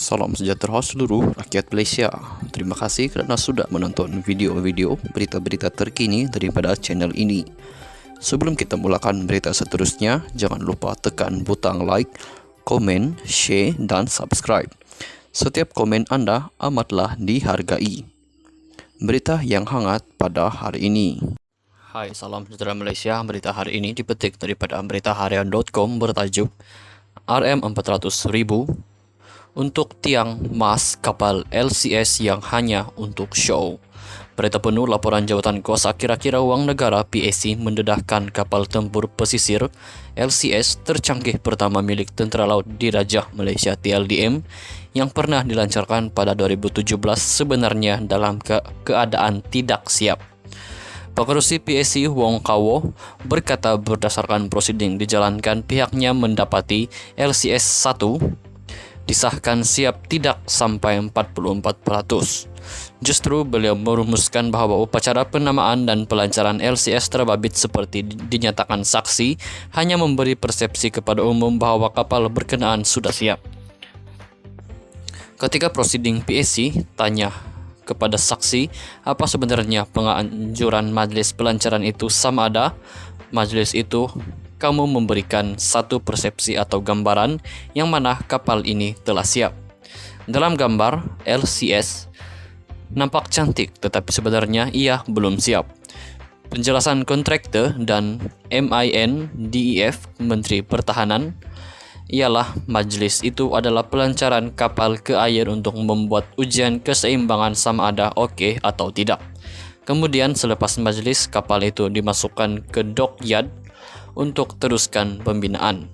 Salam sejahtera seluruh rakyat Malaysia. Terima kasih kerana sudah menonton video-video berita-berita terkini daripada channel ini. Sebelum kita mulakan berita seterusnya, jangan lupa tekan butang like, komen, share dan subscribe. Setiap komen anda amatlah dihargai. Berita yang hangat pada hari ini. Hai, salam sejahtera Malaysia. Berita hari ini dipetik daripada beritaharian.com bertajuk RM400.000 untuk tiang mas kapal LCS yang hanya untuk show. Berita penuh laporan Jawatan Kuasa Kira-kira Wang Negara PAC mendedahkan kapal tempur pesisir LCS tercanggih pertama milik Tentera Laut Dirajah Malaysia TLDM yang pernah dilancarkan pada 2017 sebenarnya dalam keadaan tidak siap. Pengerusi PAC Wong Kawo berkata berdasarkan prosiding dijalankan pihaknya mendapati LCS 1 disahkan siap tidak sampai 44%. Justru beliau merumuskan bahawa upacara penamaan dan pelancaran LCS terbabit seperti dinyatakan saksi hanya memberi persepsi kepada umum bahawa kapal berkenaan sudah siap. Ketika prosiding PAC tanya kepada saksi apa sebenarnya penganjuran majlis pelancaran itu, sama ada majlis itu kamu memberikan satu persepsi atau gambaran yang mana kapal ini telah siap. Dalam gambar, LCS nampak cantik tetapi sebenarnya ia belum siap. Penjelasan kontraktor dan MINDEF Menteri Pertahanan ialah majlis itu adalah pelancaran kapal ke air untuk membuat ujian keseimbangan sama ada okey atau tidak. Kemudian selepas majlis, kapal itu dimasukkan ke dockyard untuk teruskan pembinaan.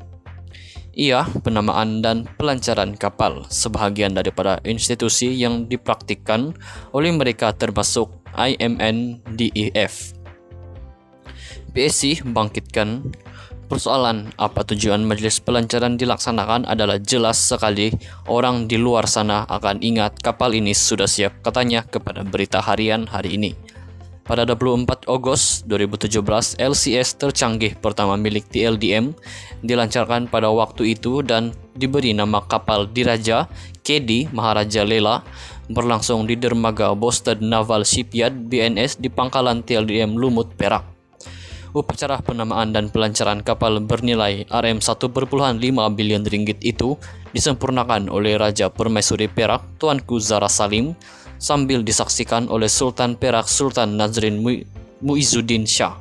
Ia penamaan dan pelancaran kapal sebahagian daripada institusi yang dipraktikkan oleh mereka termasuk IMNDEF. PAC bangkitkan persoalan apa tujuan majlis pelancaran dilaksanakan adalah jelas sekali orang di luar sana akan ingat kapal ini sudah siap, katanya kepada Berita Harian hari ini. Pada 24 Ogos 2017, LCS tercanggih pertama milik TLDM dilancarkan pada waktu itu dan diberi nama kapal Diraja KD Maharaja Lela, berlangsung di dermaga Boston Naval Shipyard BNS di pangkalan TLDM Lumut, Perak. Upacara penamaan dan pelancaran kapal bernilai RM1.5 bilion ringgit itu disempurnakan oleh Raja Permaisuri Perak Tuanku Zara Salim sambil disaksikan oleh Sultan Perak Sultan Nazrin Muizuddin Shah.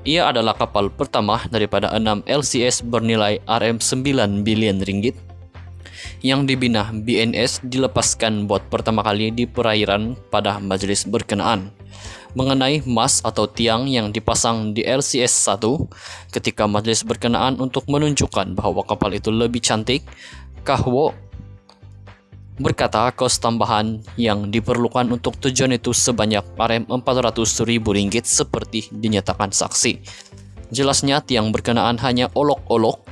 Ia adalah kapal pertama daripada 6 LCS bernilai RM9 bilion ringgit yang dibina BNS dilepaskan buat pertama kali di perairan pada majlis berkenaan. Mengenai mas atau tiang yang dipasang di LCS 1 ketika majlis berkenaan untuk menunjukkan bahawa kapal itu lebih cantik, Kahwo berkata kos tambahan yang diperlukan untuk tujuan itu sebanyak RM400.000 seperti dinyatakan saksi. Jelasnya tiang berkenaan hanya olok-olok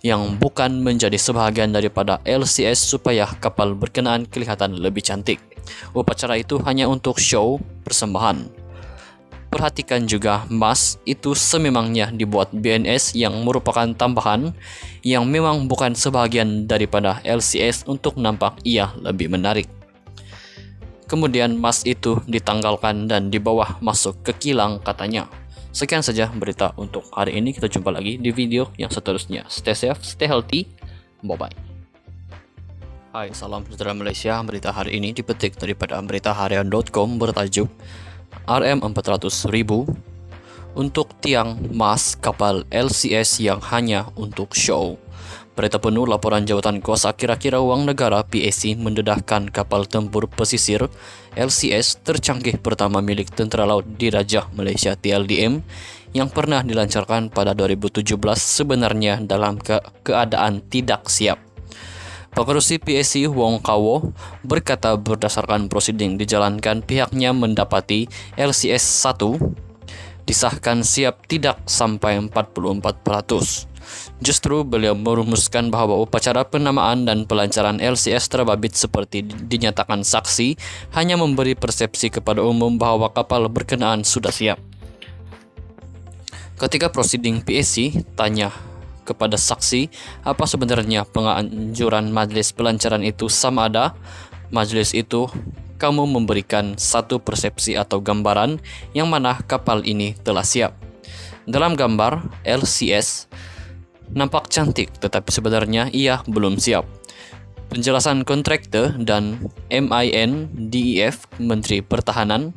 yang bukan menjadi sebahagian daripada LCS supaya kapal berkenaan kelihatan lebih cantik. Upacara itu hanya untuk show persembahan. Perhatikan juga mas itu sememangnya dibuat BNS yang merupakan tambahan yang memang bukan sebahagian daripada LCS untuk nampak ia lebih menarik. Kemudian mas itu ditanggalkan dan di bawah masuk ke kilang, katanya. Sekian saja berita untuk hari ini. Kita jumpa lagi di video yang seterusnya. Stay safe, stay healthy. Bye-bye. Hai, salam sejahtera Malaysia. Berita hari ini dipetik daripada beritaharian.com bertajuk RM400.000 untuk tiang mas kapal LCS yang hanya untuk show. Berita penuh laporan Jawatan Kuasa Kira-kira Wang Negara PAC mendedahkan kapal tempur pesisir LCS tercanggih pertama milik Tentera Laut Dirajah Malaysia TLDM yang pernah dilancarkan pada 2017 sebenarnya dalam keadaan tidak siap. Pengerusi PAC Wong Kawo berkata berdasarkan prosiding dijalankan pihaknya mendapati LCS 1 disahkan siap tidak sampai 44%. Justru beliau merumuskan bahawa upacara penamaan dan pelancaran LCS terbabit seperti dinyatakan saksi hanya memberi persepsi kepada umum bahawa kapal berkenaan sudah siap. Ketika prosiding PAC tanya kepada saksi apa sebenarnya penganjuran majelis pelancaran itu, sama ada majelis itu kamu memberikan satu persepsi atau gambaran yang mana kapal ini telah siap. Dalam gambar, LCS nampak cantik tetapi sebenarnya ia belum siap. Penjelasan kontraktor dan MINDEF Menteri Pertahanan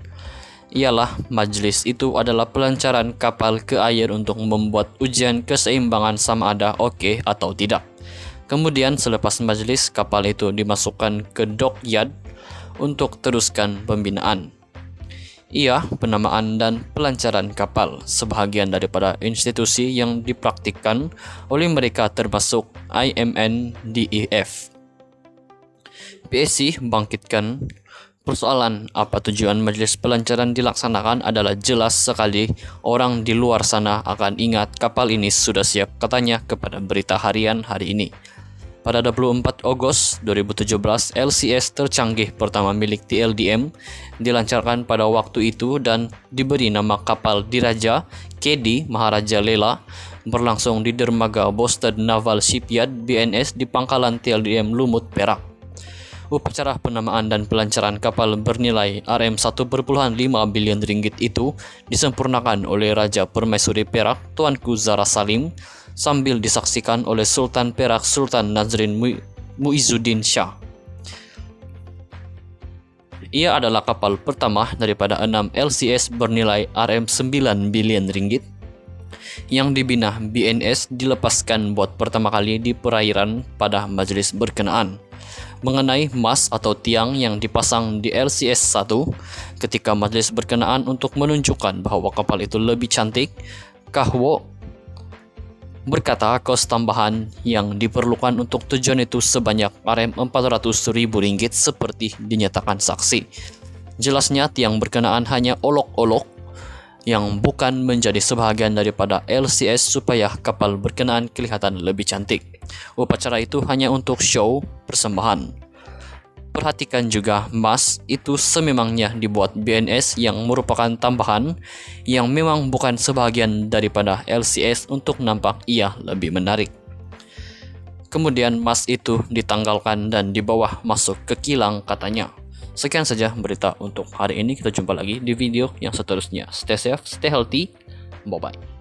ialah majelis itu adalah pelancaran kapal ke air untuk membuat ujian keseimbangan sama ada oke atau tidak. Kemudian selepas majelis, kapal itu dimasukkan ke dockyard untuk teruskan pembinaan. Ia penamaan dan pelancaran kapal sebahagian daripada institusi yang dipraktikkan oleh mereka termasuk IMNDEF. PSC bangkitkan persoalan apa tujuan majelis pelancaran dilaksanakan adalah jelas sekali orang di luar sana akan ingat kapal ini sudah siap, katanya kepada Berita Harian hari ini. Pada 24 Agustus 2017, LCS tercanggih pertama milik TLDM dilancarkan pada waktu itu dan diberi nama kapal Diraja KD Maharaja Lela, berlangsung di dermaga Boston Naval Shipyard BNS di pangkalan TLDM Lumut, Perak. Upacara penamaan dan pelancaran kapal bernilai Rm1,5 bilion ringgit itu disempurnakan oleh Raja Permaisuri Perak Tuanku Zara Salim sambil disaksikan oleh Sultan Perak Sultan Nazrin Muizuddin Shah. Ia adalah kapal pertama daripada 6 LCS bernilai Rm9 bilion ringgit yang dibina BNS dilepaskan buat pertama kali di perairan pada majelis berkenaan. Mengenai mas atau tiang yang dipasang di LCS 1 ketika majelis berkenaan untuk menunjukkan bahwa kapal itu lebih cantik, Kahwo berkata kos tambahan yang diperlukan untuk tujuan itu sebanyak Rm400.000 seperti dinyatakan saksi. Jelasnya tiang berkenaan hanya olok-olok yang bukan menjadi sebahagian daripada LCS supaya kapal berkenaan kelihatan lebih cantik. Upacara itu hanya untuk show persembahan. Perhatikan juga mas itu sememangnya dibuat BNS yang merupakan tambahan yang memang bukan sebahagian daripada LCS untuk nampak ia lebih menarik. Kemudian mas itu ditanggalkan dan di bawah masuk ke kilang, katanya. Sekian saja berita untuk hari ini. Kita jumpa lagi di video yang seterusnya. Stay safe, stay healthy. Bye-bye.